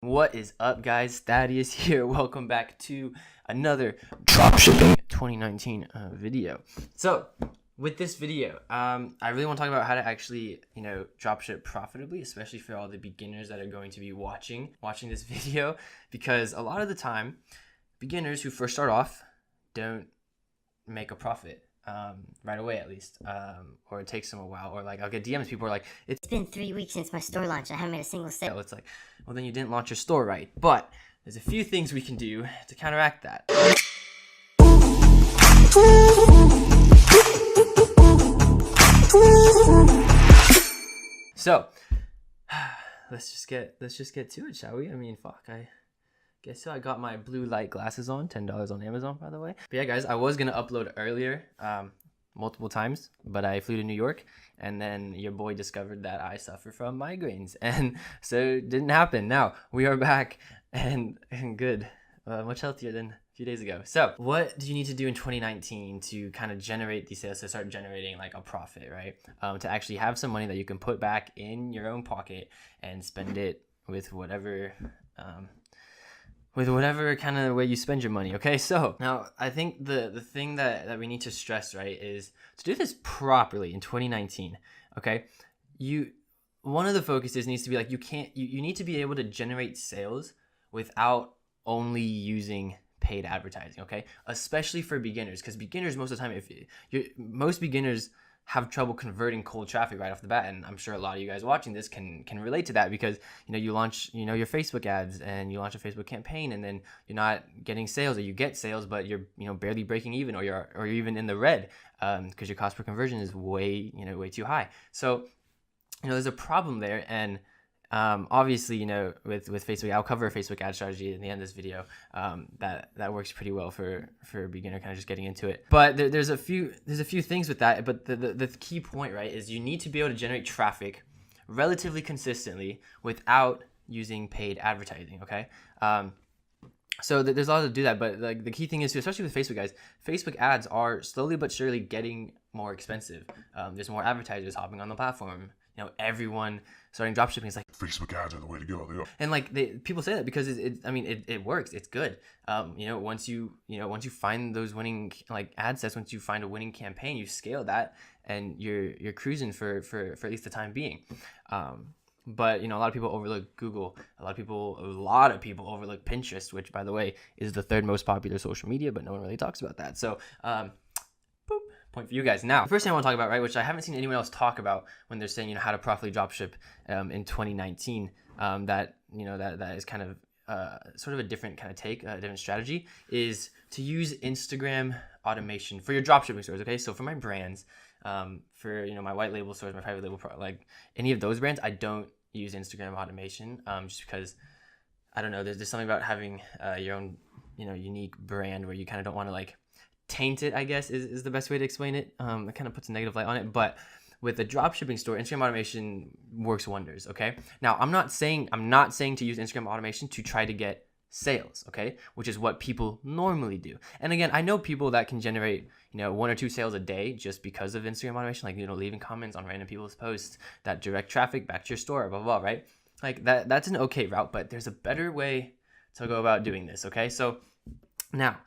What is up, guys? Thaddeus here. Welcome back to another dropshipping 2019 video. So with this video, I really want to talk about how to actually, dropship profitably, especially for all the beginners that are going to be watching this video, because a lot of the time, beginners who first start off don't make a profit right away, at least, or it takes them a while, or like I'll get DMs, people are like, it's been 3 weeks since my store launch, I haven't made a single sale. It's like, well, then you didn't launch your store right. But there's a few things we can do to counteract that. So let's just get to it, shall we? I mean, fuck, I guess so. I got my blue light glasses on, $10 on Amazon, by the way. But yeah, guys, I was gonna upload earlier, multiple times, but I flew to New York, and then your boy discovered that I suffer from migraines, and so it didn't happen. Now we are back and good, much healthier than a few days ago. So what do you need to do in 2019 to kind of generate these sales, to start generating like a profit, right? To actually have some money that you can put back in your own pocket and spend it with whatever kind of way you spend your money. Okay, so now I think the thing that we need to stress, right, is to do this properly in 2019. Okay, one of the focuses needs to be like, you need to be able to generate sales without only using paid advertising. Okay, especially for beginners, because beginners, most of the time, most beginners have trouble converting cold traffic right off the bat, and I'm sure a lot of you guys watching this can relate to that, because you launch your Facebook ads and you launch a Facebook campaign, and then you're not getting sales, or you get sales but you're barely breaking even, or you're even in the red, because your cost per conversion is way too high. So there's a problem there, and obviously, with Facebook, I'll cover a Facebook ad strategy in the end of this video that works pretty well for a beginner kind of just getting into it. But there's a few things with that. But the key point, right, is you need to be able to generate traffic relatively consistently without using paid advertising. Okay. So there's a lot to do that, but like the key thing is, especially with Facebook, guys, Facebook ads are slowly but surely getting more expensive. There's more advertisers hopping on the platform. Everyone starting dropshipping is like, Facebook ads are the way to go. And like people say that because it works. It's good. Once you find those winning like ad sets, once you find a winning campaign, you scale that and you're cruising for at least the time being. But a lot of people overlook Google. A lot of people overlook Pinterest, which, by the way, is the third most popular social media, but no one really talks about that. So point for you guys. Now, the first thing I want to talk about, right, which I haven't seen anyone else talk about when they're saying how to properly dropship in 2019, that is kind of sort of a different kind of take, a different strategy, is to use Instagram automation for your dropshipping stores. Okay, so for my brands, for my white label stores, my private label, like any of those brands, I don't use Instagram automation, just because I don't know. There's something about having your own unique brand where you kind of don't want to like taint it, I guess is the best way to explain it. It kind of puts a negative light on it, but with a dropshipping store, Instagram automation works wonders. Okay, now I'm not saying to use Instagram automation to try to get sales, okay, which is what people normally do. And again, I know people that can generate 1 or 2 sales a day just because of Instagram automation, like leaving comments on random people's posts that direct traffic back to your store, blah blah blah, right? Like that's an okay route, but there's a better way to go about doing this. Okay, so now,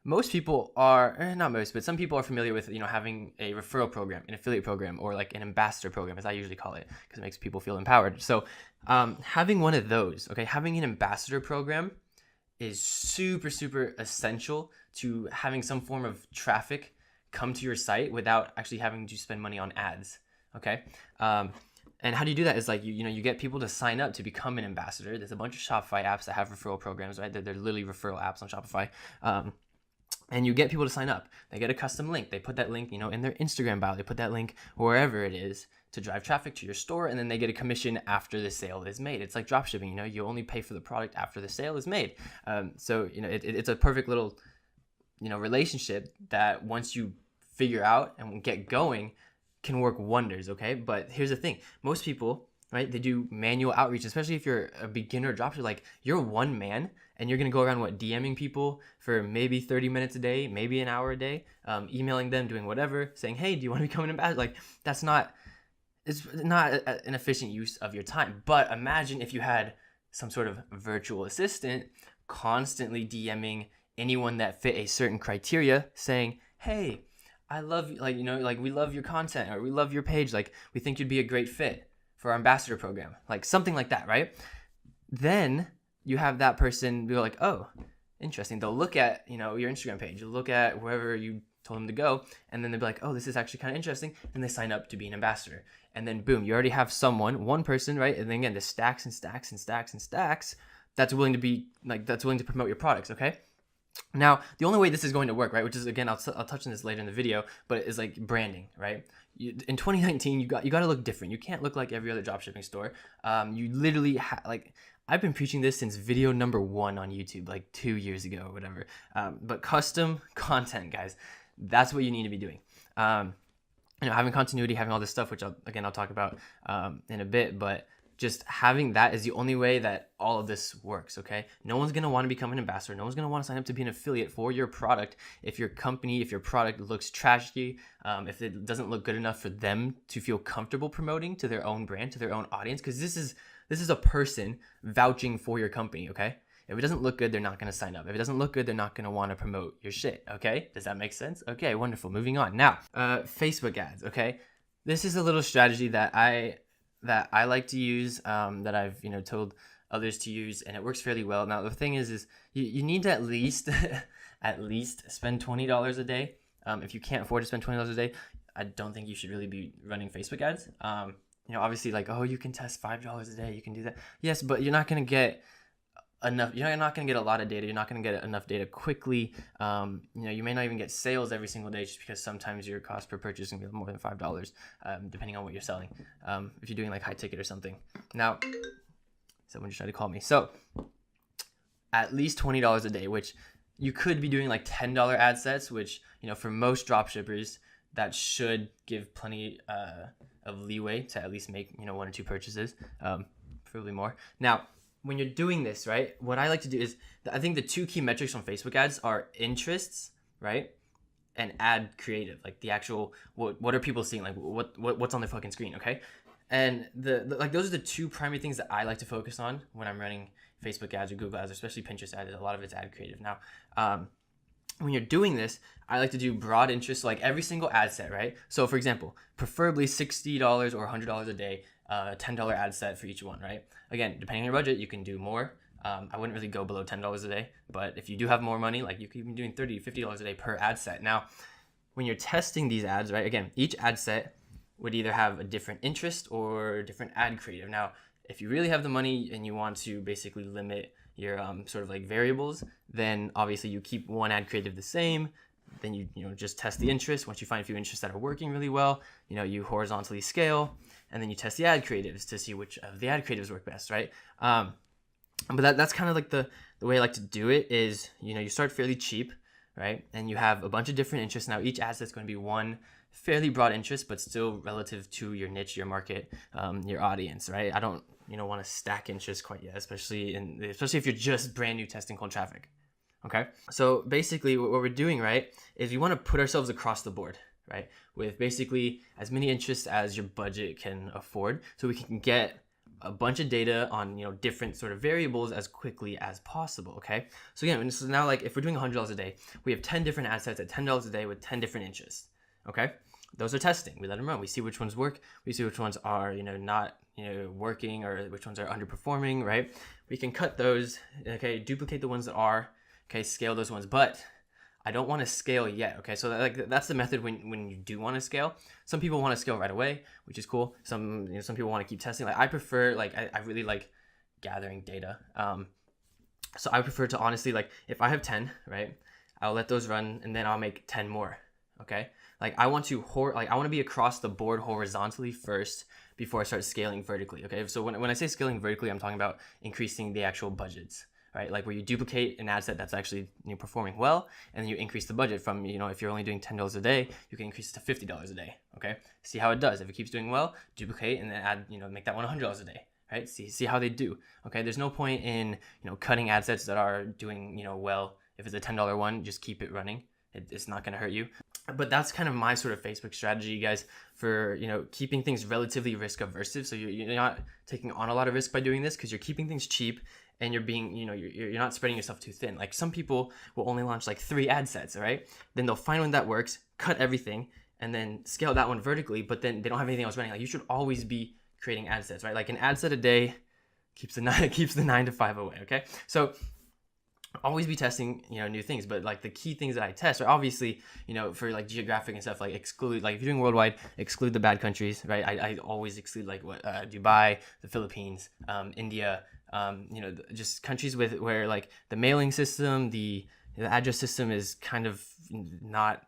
most people are, not most, but some people are familiar with, having a referral program, an affiliate program, or like an ambassador program, as I usually call it, because it makes people feel empowered. So having one of those, okay, having an ambassador program is super, super essential to having some form of traffic come to your site without actually having to spend money on ads, okay? And how do you do that is like, you get people to sign up to become an ambassador. There's a bunch of Shopify apps that have referral programs, right? They're literally referral apps on Shopify. And you get people to sign up. They get a custom link. They put that link, in their Instagram bio. They put that link wherever it is to drive traffic to your store, and then they get a commission after the sale is made. It's like dropshipping. You only pay for the product after the sale is made. So it's a perfect little relationship that once you figure out and get going can work wonders. Okay, but here's the thing: most people, right, they do manual outreach, especially if you're a beginner dropshipper. Like, you're one man and you're going to go around DMing people for maybe 30 minutes a day, maybe an hour a day, emailing them, doing whatever, saying, hey, do you want to become an ambassador? Like, it's not an efficient use of your time. But imagine if you had some sort of virtual assistant constantly DMing anyone that fit a certain criteria saying, hey, I love, like, we love your content, or we love your page. Like, we think you'd be a great fit for our ambassador program, like something like that, right? Then you have that person be like, oh, interesting. They'll look at, your Instagram page, you'll look at wherever you told them to go, and then they'll be like, oh, this is actually kind of interesting, and they sign up to be an ambassador. And then boom, you already have one person, right? And then again, the stacks and stacks and stacks and stacks that's willing to promote your products, okay? Now, the only way this is going to work, right, which is, again, I'll touch on this later in the video, but it's like branding, right? In 2019, you got to look different. You can't look like every other dropshipping store. You literally I've been preaching this since video number 1 on YouTube, like 2 years ago or whatever. But custom content, guys, that's what you need to be doing. Having continuity, having all this stuff, which I'll talk about in a bit, but just having that is the only way that all of this works, okay? No one's going to want to become an ambassador. No one's going to want to sign up to be an affiliate for your product if your product looks trashy, if it doesn't look good enough for them to feel comfortable promoting to their own brand, to their own audience, because this is a person vouching for your company, okay? If it doesn't look good, they're not going to sign up. If it doesn't look good, they're not going to want to promote your shit, okay? Does that make sense? Okay, wonderful. Moving on. Now, Facebook ads, okay? This is a little strategy that I like to use, that I've told others to use, and it works fairly well. Now the thing is you need to at least spend $20 a day. If you can't afford to spend $20 a day, I don't think you should really be running Facebook ads. Obviously, like, oh, you can test $5 a day, you can do that. Yes, but you're not going to get enough. You're not going to get a lot of data. You're not going to get enough data quickly. You may not even get sales every single day, just because sometimes your cost per purchase can be more than $5, depending on what you're selling. If you're doing like high ticket or something. Now, someone just tried to call me. So at least $20 a day, which you could be doing like $10 ad sets, which, for most drop shippers, that should give plenty of leeway to at least make, 1 or 2 purchases, probably more. Now, when you're doing this, right, what I like to do is, I think the 2 key metrics on Facebook ads are interests, right, and ad creative, like the actual, what are people seeing, like what's on their fucking screen, okay? And those are the 2 primary things that I like to focus on when I'm running Facebook ads or Google ads, especially Pinterest ads. A lot of it's ad creative. Now, when you're doing this, I like to do broad interest, like every single ad set, right? So for example, preferably $60 or $100 a day, $10 ad set for each one, right? Again, depending on your budget, you can do more. I wouldn't really go below $10 a day, but if you do have more money, like you could be doing $30, $50 a day per ad set. Now, when you're testing these ads, right, again, each ad set would either have a different interest or different ad creative. Now, if you really have the money and you want to basically limit your sort of like variables, then obviously you keep one ad creative the same. Then you just test the interest. Once you find a few interests that are working really well, you horizontally scale, and then you test the ad creatives to see which of the ad creatives work best, right? But that's kind of like the way I like to do it is, you start fairly cheap, right? And you have a bunch of different interests. Now each ad set's going to be one fairly broad interest, but still relative to your niche, your market, your audience, right? I don't want to stack interests quite yet, especially if you're just brand new testing cold traffic. Okay, so basically what we're doing, right, is we want to put ourselves across the board, right, with basically as many interests as your budget can afford, so we can get a bunch of data on different sort of variables as quickly as possible. Okay, so again, so now, like, if we're doing $100 a day, we have 10 different ad sets at $10 a day with 10 different interests. Okay, those are testing. We let them run. We see which ones work. We see which ones are not working, or which ones are underperforming, right? We can cut those, okay, duplicate the ones that are, okay, scale those ones, but I don't want to scale yet, okay? So that's the method when you do want to scale. Some people want to scale right away, which is cool. Some people want to keep testing. Like I prefer, I really like gathering data. So I prefer to honestly, like, if I have 10, right, I'll let those run, and then I'll make 10 more, okay? Like I want to be across the board horizontally first before I start scaling vertically, okay? So when I say scaling vertically, I'm talking about increasing the actual budgets, right? Like where you duplicate an ad set that's actually performing well, and then you increase the budget from, if you're only doing $10 a day, you can increase it to $50 a day, okay? See how it does. If it keeps doing well, duplicate and then add, make that one $100 a day, right? See how they do, okay? There's no point in, cutting ad sets that are doing, well. If it's a $10 one, just keep it running. It's not going to hurt you. But that's kind of my sort of Facebook strategy, guys, for, you know, keeping things relatively risk aversive. So you're not taking on a lot of risk by doing this, because you're keeping things cheap, and you're being, you know, you're not spreading yourself too thin. Like some people will only launch like 3 ad sets, all right? Then they'll find one that works, cut everything, and then scale that one vertically, but then they don't have anything else running. Like you should always be creating ad sets, right? Like an ad set a day keeps the 9 to 5 away, okay? So always be testing, you know, new things. But like the key things that I test are obviously, you know, for like geographic and stuff, like exclude, like if you're doing worldwide, exclude the bad countries, right? I always exclude like what Dubai, the Philippines, India, you know, just countries with where like the mailing system, the address system is kind of not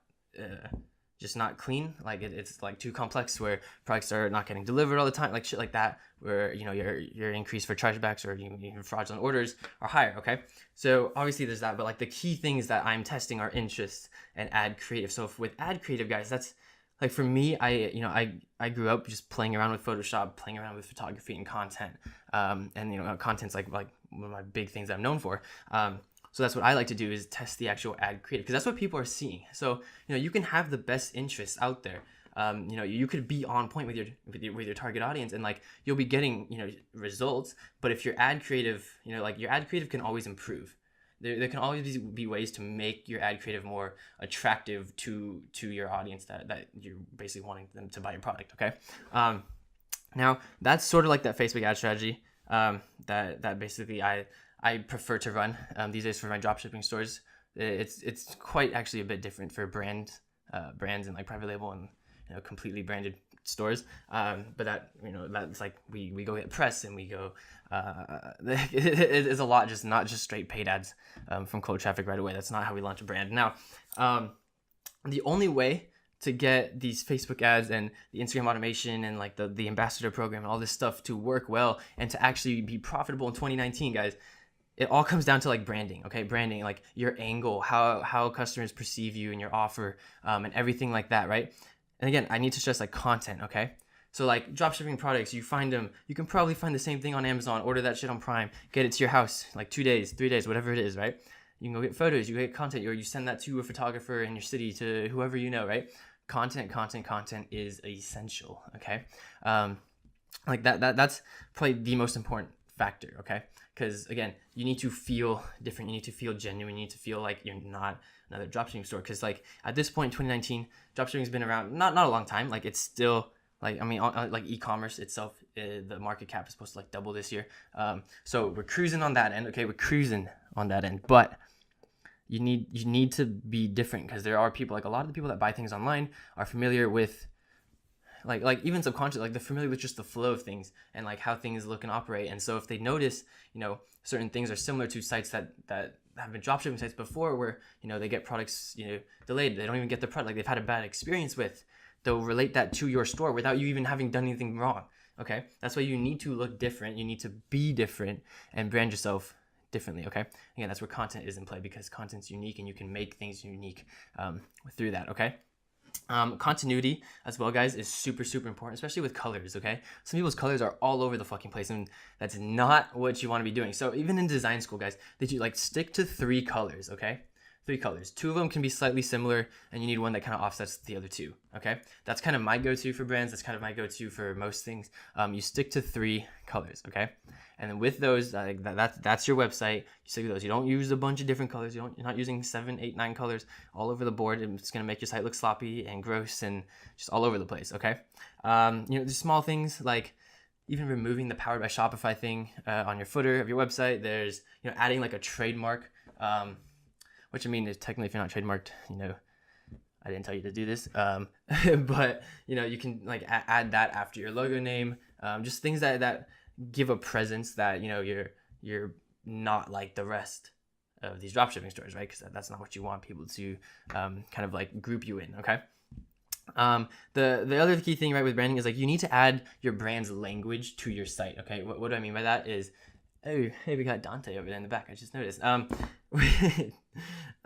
just not clean. Like it's like too complex, where products are not getting delivered all the time, like shit like that, where, you know, your increase for chargebacks or even fraudulent orders are higher. Okay, so obviously there's that, but like the key things that I'm testing are interest and ad creative. So with ad creative, guys, that's like for me, I grew up just playing around with Photoshop, playing around with photography and content, and you know, content's like one of my big things that I'm known for. So that's what I like to do, is test the actual ad creative, because that's what people are seeing. So, you know, you can have the best interests out there. You know, you could be on point with your target audience, and like you'll be getting, you know, results. But if your ad creative, you know, like your ad creative can always improve. There can always be ways to make your ad creative more attractive to your audience that you're basically wanting them to buy your product. Okay. Now that's sort of like that Facebook ad strategy that basically I prefer to run these days for my dropshipping stores. It's quite actually a bit different for brands and like private label and, you know, completely branded stores. But that, you know, that's like we go get press, and we go it is a lot, just not just straight paid ads from cold traffic right away. That's not how we launch a brand. Now, the only way to get these Facebook ads and the Instagram automation and like the ambassador program and all this stuff to work well and to actually be profitable in 2019, guys, it all comes down to like branding. Okay, branding, like your angle, how customers perceive you and your offer, and everything like that, right? And again, I need to stress like content. Okay, so like dropshipping products, you can probably find the same thing on Amazon, order that shit on Prime, get it to your house like 2 days, 3 days, whatever it is, right? You can go get photos, you get content, or you send that to a photographer in your city, to whoever you know, right? Content is essential. Okay, like that's probably the most important factor. Okay, because again, you need to feel different, you need to feel genuine, you need to feel like you're not another dropshipping store. Because like at this point in 2019, dropshipping has been around not a long time. Like it's still like, I mean, like e-commerce itself, the market cap is supposed to like double this year. So we're cruising on that end. Okay, we're cruising on that end, but you need to be different, because there are people, like a lot of the people that buy things online are familiar with like even subconscious, like they're familiar with just the flow of things and like how things look and operate. And so if they notice, you know, certain things are similar to sites that have been dropshipping sites before, where, you know, they get products, you know, delayed, they don't even get the product, like they've had a bad experience with, they'll relate that to your store without you even having done anything wrong. Okay, that's why you need to look different, you need to be different and brand yourself differently. Okay, again, that's where content is in play, because content's unique and you can make things unique through that. Okay, continuity as well, guys, is super important, especially with colors. Okay, some people's colors are all over the fucking place, and that's not what you want to be doing. So even in design school, guys, did you like stick to 3 colors? Okay, 3 colors. 2 of them can be slightly similar, and you need one that kind of offsets the other 2. Okay, that's kind of my go-to for brands. That's kind of my go-to for most things. You stick to 3 colors. Okay, and then with those, that's your website. You stick with those. You don't use a bunch of different colors. You're not using 7, 8, 9 colors all over the board. It's gonna make your site look sloppy and gross and just all over the place. Okay, you know, the small things like even removing the Powered by Shopify thing on your footer of your website. There's, you know, adding like a trademark. Which, I mean, is technically, if you're not trademarked, you know, I didn't tell you to do this, but, you know, you can like add that after your logo name, just things that give a presence that, you know, you're not like the rest of these dropshipping stores, right? Because that's not what you want people to kind of like group you in. Okay, the other key thing, right, with branding is like you need to add your brand's language to your site. Okay, what do I mean by that is, oh, hey, we got Dante over there in the back. I just noticed. Where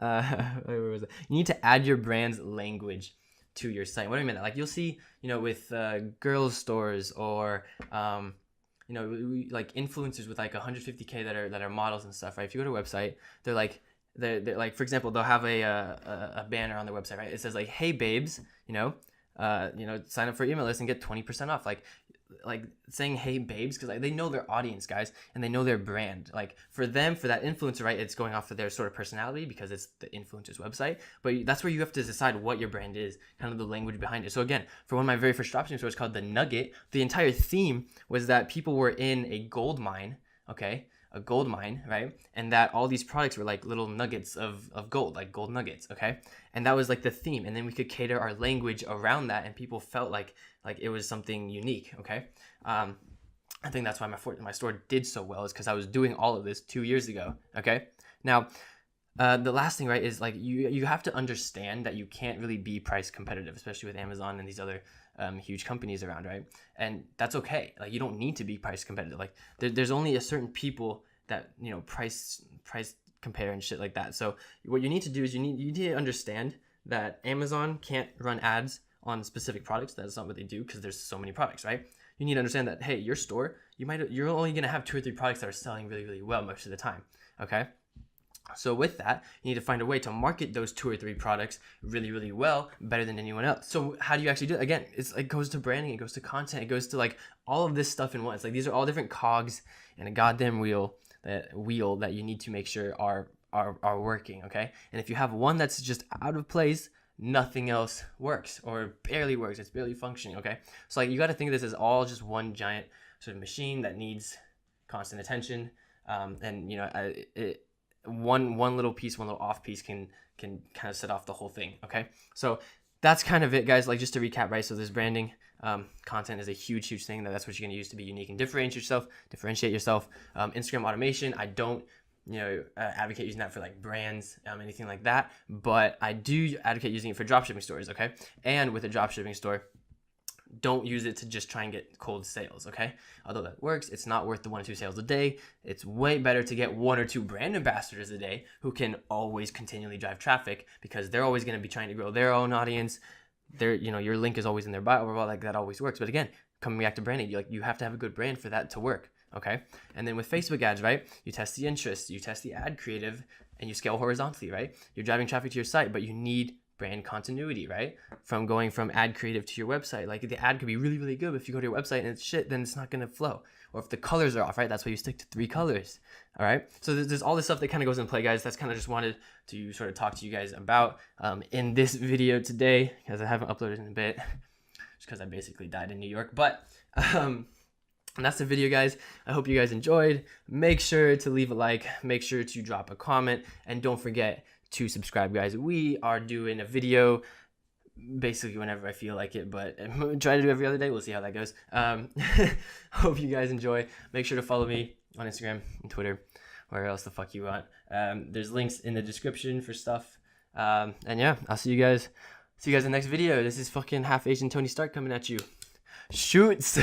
was it? You need to add your brand's language to your site. What do I mean? Like you'll see, you know, with girls stores or you know, like influencers with like 150K that are models and stuff, right? If you go to a website, they're like they're like, for example, they'll have a banner on their website, right? It says like, hey babes, sign up for email list and get 20% off. Like saying hey babes, because like they know their audience, guys, and they know their brand. Like for them, for that influencer, right, it's going off of their sort of personality because it's the influencer's website. But that's where you have to decide what your brand is, kind of the language behind it. So again, for one of my very first dropshipping stores called The Nugget, the entire theme was that people were in a gold mine, okay, a gold mine, right? And that all these products were like little nuggets of gold, like gold nuggets, okay? And that was like the theme. And then we could cater our language around that, and people felt like it was something unique, okay? I think that's why my store did so well, is because I was doing all of this 2 years ago, okay? Now, the last thing, right, is like you have to understand that you can't really be price competitive, especially with Amazon and these other huge companies around, right? And that's okay. Like you don't need to be price competitive. Like there's only a certain people that price compare and shit like that. So what you need to do is you need to understand that Amazon can't run ads on specific products. That's not what they do because there's so many products, right? You need to understand that, hey, your store, you're only gonna have 2 or 3 products that are selling really, really well most of the time, okay? So with that, you need to find a way to market those 2 or 3 products really, really well, better than anyone else. So how do you actually do it? Again, it goes to branding, it goes to content, it goes to like all of this stuff in one. It's like these are all different cogs in a goddamn wheel that you need to make sure are working, okay? And if you have one that's just out of place, nothing else works or barely works. It's barely functioning, okay? So like you got to think of this as all just one giant sort of machine that needs constant attention, one little piece, one little off piece can kind of set off the whole thing, okay? So that's kind of it, guys. Like just to recap, right? So this branding, content is a huge thing. That's what you're going to use to be unique and differentiate yourself. Instagram automation, I don't advocate using that for like brands, anything like that, but I do advocate using it for dropshipping stores, okay? And with a dropshipping store, don't use it to just try and get cold sales, okay? Although that works, it's not worth the 1 or 2 sales a day. It's way better to get 1 or 2 brand ambassadors a day who can always continually drive traffic, because they're always going to be trying to grow their own audience. Your link is always in their bio, like that always works. But again, coming back to branding, you have to have a good brand for that to work, okay? And then with Facebook ads, right? You test the interest, you test the ad creative, and you scale horizontally, right? You're driving traffic to your site, but you need brand continuity, right? From going from ad creative to your website. Like the ad could be really, really good, but if you go to your website and it's shit, then it's not going to flow. Or if the colors are off, right? That's why you stick to 3 colors, all right? So there's all this stuff that kind of goes in play, guys. That's kind of just wanted to sort of talk to you guys about in this video today, because I haven't uploaded in a bit, just because I basically died in New York. But and that's the video, guys. I hope you guys enjoyed. Make sure to leave a like, make sure to drop a comment, and don't forget to subscribe, guys. We are doing a video basically whenever I feel like it, but I'm trying to do every other day. We'll see how that goes. Hope you guys enjoy. Make sure to follow me on Instagram and Twitter, where else the fuck you want. There's links in the description for stuff. And yeah, I'll see you guys in the next video. This is fucking half Asian Tony Stark coming at you. Shoots.